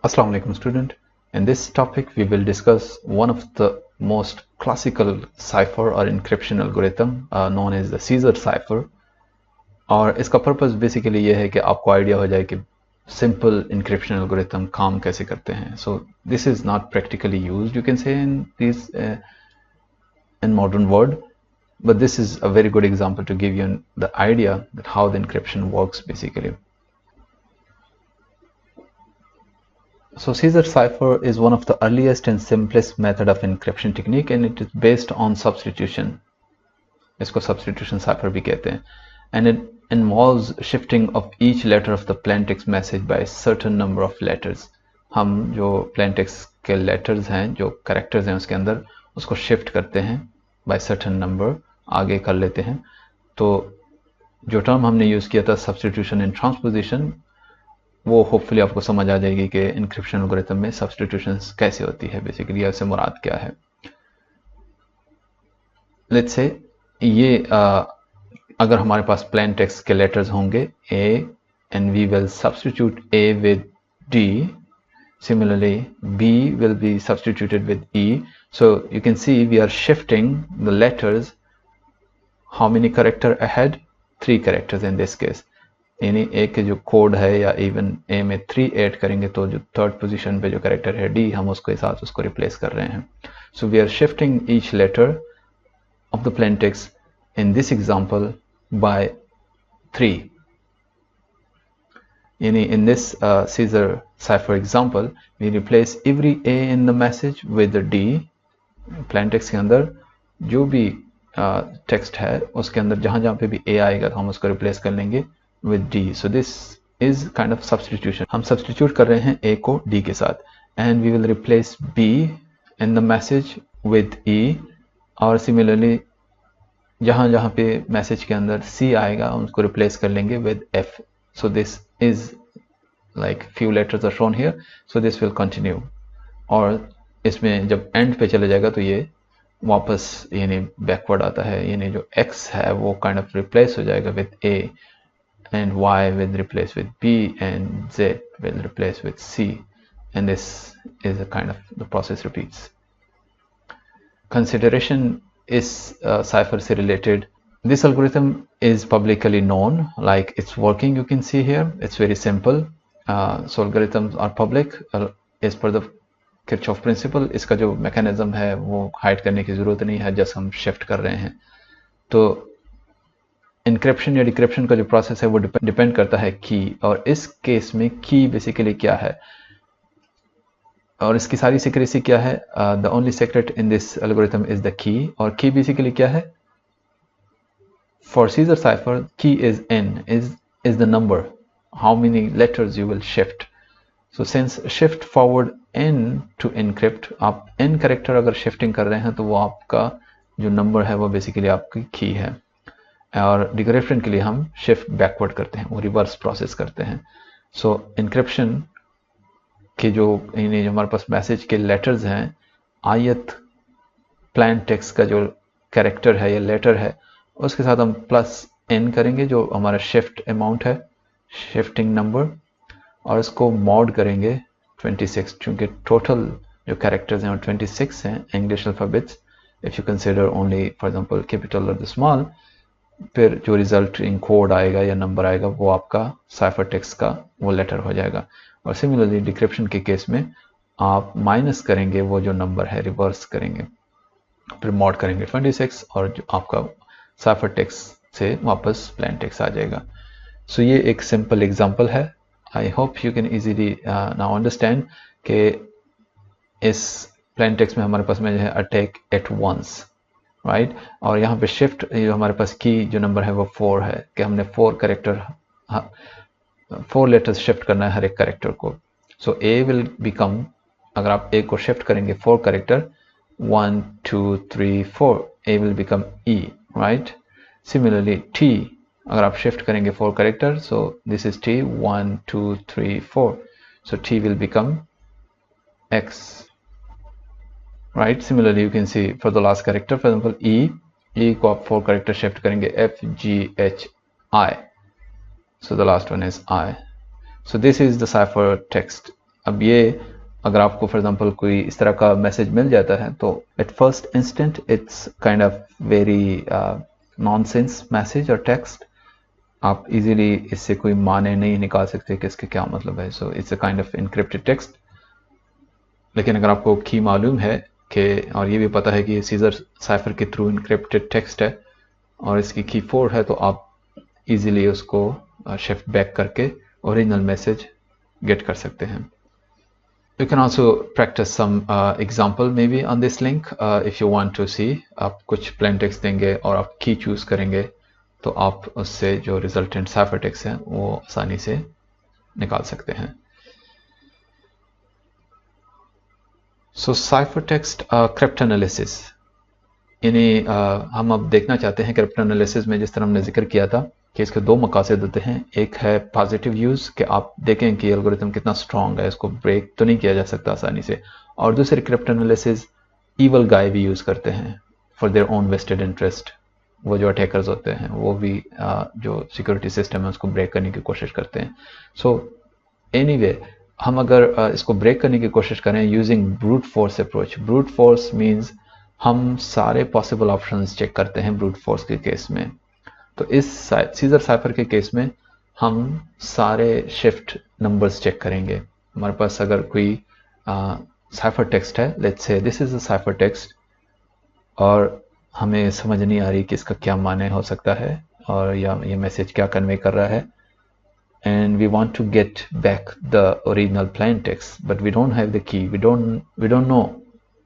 Assalamu alaikum student. In this topic we will discuss one of the most classical cipher or encryption algorithm known as the Caesar cipher. और इसका purpose basically ये है कि आपको idea हो जाए कि सिंपल इंक्रिप्शन एल्गोरिथम काम कैसे करते हैं. So this is not practically used, you can say in this in modern world, but this is a very good example to give you the idea that how the encryption works basically. So Caesar cipher is one of the earliest and simplest method of encryption technique, and it is based on substitution. इसको substitution cipher भी कहते हैं, and it involves shifting of each letter of the plain text message by a certain number of letters. हम जो plain text के letters हैं, जो characters हैं उसके अंदर, उसको shift करते हैं by certain number, आगे कर लेते हैं. तो जो टर्म हमने यूज़ किया था substitution and transposition, वो होपफुली आपको समझ आ जाएगी कि इंक्रिप्शन एल्गोरिथम में सब्स्टिट्यूशंस कैसे होती है, बेसिकली इससे मुराद क्या है. लेट्स से ये अगर हमारे पास प्लेन टेक्स्ट के लेटर्स होंगे A and we will substitute A with D. Similarly, B will be substituted with E. So you can see we are shifting the letters. How many character ahead? 3 characters in this case. यानी A के जो code है या even A में 3 add करेंगे तो जो third position पे जो कैरेक्टर है D, हम उसके साथ उसको रिप्लेस कर रहे हैं. So we are shifting each letter of the plain text in this example by 3. In this Caesar cipher example, we replace every A in the message with the D. plain text के अंदर जो भी text है उसके अंदर जहाँ जहाँ पे भी A आएगा तो हम उसको रिप्लेस कर लेंगे with D. So this is kind of substitution. हम substitute कर रहे हैं A को D के साथ, and we will replace B in the message with E. और similarly जहाँ जहाँ पे मैसेज के अंदर C आएगा हम उसको रिप्लेस कर लेंगे with F. So this is like few letters are shown here, so this will continue. और इसमें जब end पे चले जाएगा तो ये वापस यानी बैकवर्ड आता है, यानी जो X है वो kind of replace हो जाएगा with A, and Y will replace with B, and Z will replace with C, and this is a kind of the process repeats. Consideration is cipher से related. This algorithm is publicly known, like it's working, you can see here, it's very simple. So algorithms are public as per the Kirchhoff principle. इसका जो mechanism है वो hide करने की ज़रूरत नहीं है, जस्ट हम शिफ्ट कर रहे हैं. तो इंक्रिप्शन या डिक्रिप्शन का जो प्रोसेस है वो डिपेंड करता है की, और इस केस में की बेसिकली क्या है और इसकी सारी सीक्रेसी क्या है. The only secret in this algorithm is the key, और की बेसिकली क्या है. For Caesar cipher, key is n, is the number, how many letters you will shift. So since shift forward n to encrypt, आप n character अगर shifting कर रहे हैं तो वो आपका जो number है वो basically आपकी key है. और decryption के लिए हम shift backward करते हैं, वो reverse process करते हैं. So encryption के जो हमारे पास मैसेज के लेटर्स हैं, आयत प्लेन टेक्स्ट का जो कैरेक्टर है या लेटर है उसके साथ हम प्लस n करेंगे जो हमारा शिफ्ट अमाउंट है, शिफ्टिंग नंबर, और इसको मॉड करेंगे 26, क्योंकि टोटल जो कैरेक्टर्स हैं वो 26 हैं English alphabets. If you consider only for example capital और द स्मॉल, फिर जो रिजल्ट इन कोड आएगा या नंबर आएगा वो आपका साइफर टेक्स्ट का वो लेटर हो जाएगा. और सिमिलरली डिक्रिप्शन के केस में आप माइनस करेंगे वो जो नंबर है, रिवर्स करेंगे, फिर मॉड करेंगे 26, और जो आपका साइफर टेक्स्ट से वापस प्लेन टेक्स्ट आ जाएगा. सो ये एक सिंपल एग्जांपल है. I hope you can easily now understand कि इस प्लेन टेक्स्ट में हमारे पास में जो है अटैक एट वंस, राइट, और यहाँ पे शिफ्ट जो हमारे पास की जो नंबर है वो 4 है कि हमने 4 लेटर्स शिफ्ट करना है हर एक कैरेक्टर को. सो ए विल बिकम, अगर आप ए को शिफ्ट करेंगे 4 character 1 2 3 4, A will become E, right. Similarly T, अगर आप शिफ्ट करेंगे 4 character, so this is T 1 2 3 4, so T will become X, right. Similarly you can see for the last character, for example E को आप 4 character shift करेंगे F G H I, so the last one is I. So this is the cipher text अब ये अगर आपको for example कोई इस तरह का मैसेज मिल जाता है तो at first instant it's kind of very nonsense message और टेक्स्ट, आप इजीली इससे कोई माने नहीं निकाल सकते कि इसके क्या मतलब है। So it's a kind of encrypted text. लेकिन अगर आपको की मालूम है कि और ये भी पता है कि सीजर साइफर के थ्रू इनक्रिप्टेड टेक्स्ट है और इसकी की 4 है, तो आप इजीली उसको शिफ्ट बैक करके ओरिजिनल मैसेज गेट कर सकते हैं। You can also practice some example maybe on this link if you want to see। आप कुछ plain text देंगे और आप की चूज करेंगे तो आप उससे जो resultant ciphertext है वो आसानी से निकाल सकते हैं। So ciphertext cryptanalysis, यानी हम अब देखना चाहते हैं cryptanalysis में जिस तरह हमने जिक्र किया था कि इसके दो मकासद होते हैं। एक है पॉजिटिव यूज़ कि आप देखें कि एल्गोरिथम कितना स्ट्रॉन्ग है, इसको ब्रेक तो नहीं किया जा सकता आसानी से, और दूसरे क्रिप्टोनालिसिस ईवल गाय भी यूज़ करते हैं for their own vested interest. वो जो अटैकर्स होते हैं वो भी जो सिक्योरिटी सिस्टम है उसको ब्रेक करने की कोशिश करते हैं। सो एनीवे हम अगर इसको ब्रेक करने की कोशिश करें using brute force approach, brute force means हम सारे पॉसिबल ऑप्शंस चेक करते हैं ब्रूट फोर्स के केस में। तो इस सीजर साइफर के केस में हम सारे शिफ्ट नंबर्स चेक करेंगे। हमारे पास अगर कोई साइफर टेक्स्ट है, let's say this is a cipher text, और हमें समझ नहीं आ रही कि इसका क्या माने हो सकता है और या ये मैसेज क्या कन्वे कर रहा है, and we want to get back the original plain text but we don't have the key, we don't know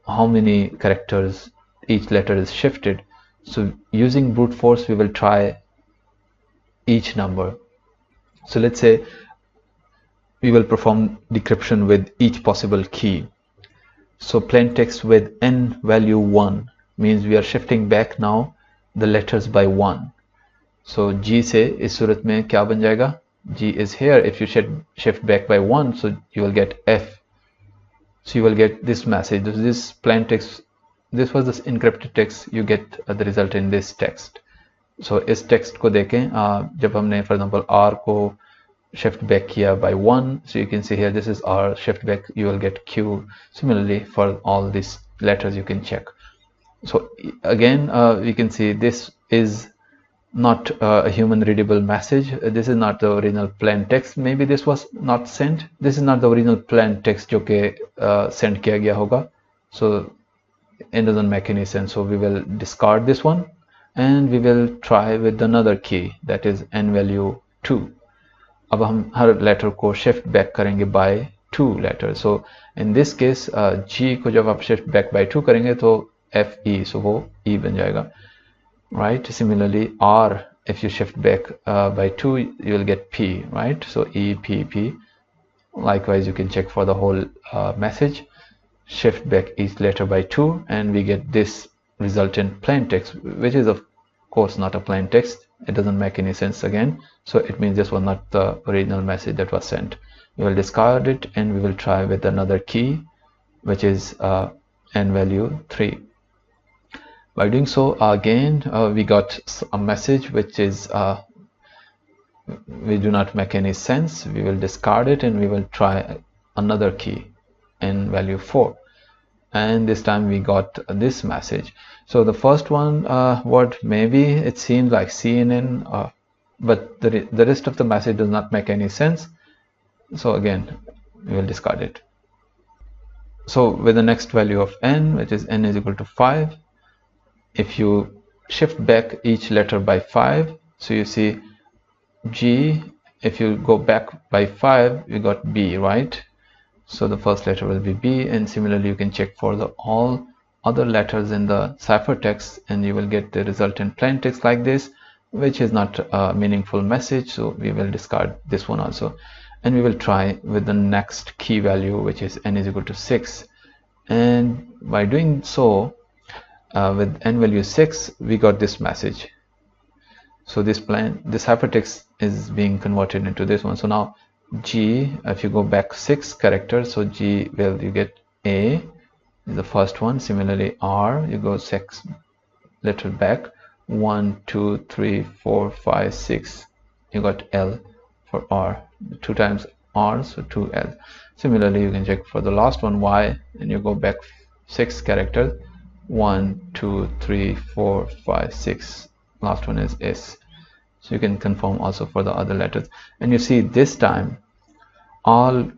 how many characters each letter is shifted. So using brute force we will try each number. So let's say we will perform decryption with each possible key. So plain text with n value 1 means we are shifting back now the letters by 1. So G से इस सूरत में क्या बन जाएगा, G is here, if you shift back by 1 so you will get F, so you will get this message, this plain text, this was this encrypted text, you get the result in this text. So इस text को देखें, जब हमने for example R को shift back किया by 1, so you can see here this is R, shift back you will get Q. Similarly for all these letters you can check. So again we can see this is not a human readable message, this is not the original plain text, maybe this was not sent, this is not the original plain text जो कि send किया गया होगा, so it doesn't make any sense. So we will discard this one and we will try with another key that is n value 2. अब हम हर letter को shift back करेंगे by 2 letters. So in this case G को जब आप shift back by 2 करेंगे तो FE, so वो E बन जाएगा, right? Similarly R, if you shift back by 2 you will get P, right? So E, P, P. Likewise you can check for the whole message, shift back each letter by 2 and we get this resultant plain text, which is of course not a plain text, it doesn't make any sense again, so it means this was not the original message that was sent. We will discard it and we will try with another key which is n value 3. By doing so again we got a message which is we do not make any sense, we will discard it and we will try another key n value 4, and this time we got this message. So the first one word maybe it seems like CNN but the rest of the message does not make any sense, so again we will discard it. So with the next value of n, which is n is equal to 5, if you shift back each letter by 5, so you see G, if you go back by 5 you got B, right? So the first letter will be B, and similarly you can check for the all other letters in the ciphertext and you will get the resultant plain text like this, which is not a meaningful message, so we will discard this one also, and we will try with the next key value which is n is equal to 6, and by doing so with n value 6 we got this message. So this hypertext is being converted into this one. So now G, if you go back 6 characters, so G will you get A is the first one. Similarly R, you go 6 letter back, 1 2 3 4 5 6, you got L for R, 2 times R, so 2L. Similarly, you can check for the last one, Y, and you go back 6 characters, 1, 2, 3, 4, 5, 6. Last one is S. So you can confirm also for the other letters. And you see this time, all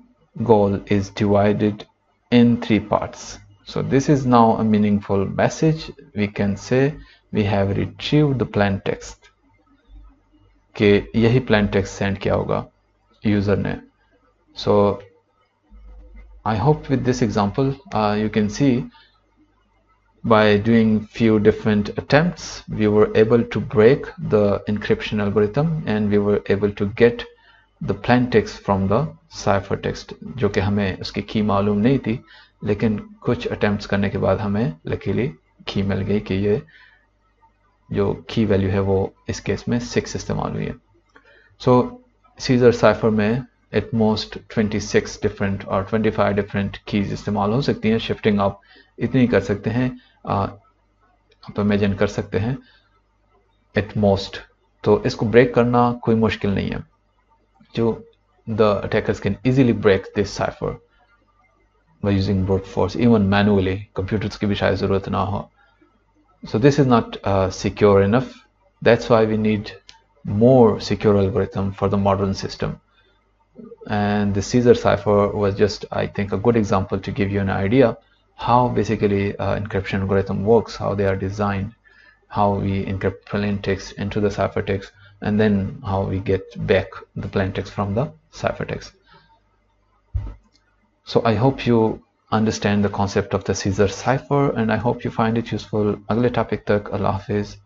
goal is divided in 3 parts. So this is now a meaningful message. We can say we have retrieved the plain text. कि यही plain text send किया होगा user ने. So I hope with this example you can see by doing few different attempts we were able to break the encryption algorithm and we were able to get the plain text from the ciphertext, जो कि हमें उसकी की मालूम नहीं थी, लेकिन कुछ अटेम्प्ट्स करने के बाद हमें लकीली की मिल गई कि ये जो की वैल्यू है वो इस केस में 6 इस्तेमाल हुई है. सो सीजर साइफर में एट मोस्ट 26 डिफरेंट और 25 डिफरेंट कीज इस्तेमाल हो सकती हैं. शिफ्टिंग आप इतनी कर सकते हैं, आप इमेजिन कर सकते हैं एट मोस्ट. तो इसको ब्रेक करना कोई मुश्किल नहीं है. So the attackers can easily break this cipher by using brute force, even manually. Computers की भी शायद ज़रूरत ना हो. So this is not secure enough. That's why we need more secure algorithm for the modern system. And the Caesar cipher was just, I think, a good example to give you an idea how basically encryption algorithm works, how they are designed, how we encrypt plain text into the ciphertext, and then how we get back the plain text from the ciphertext. So I hope you understand the concept of the Caesar cipher and I hope you find it useful. अगले topic तक, Allah Hafiz.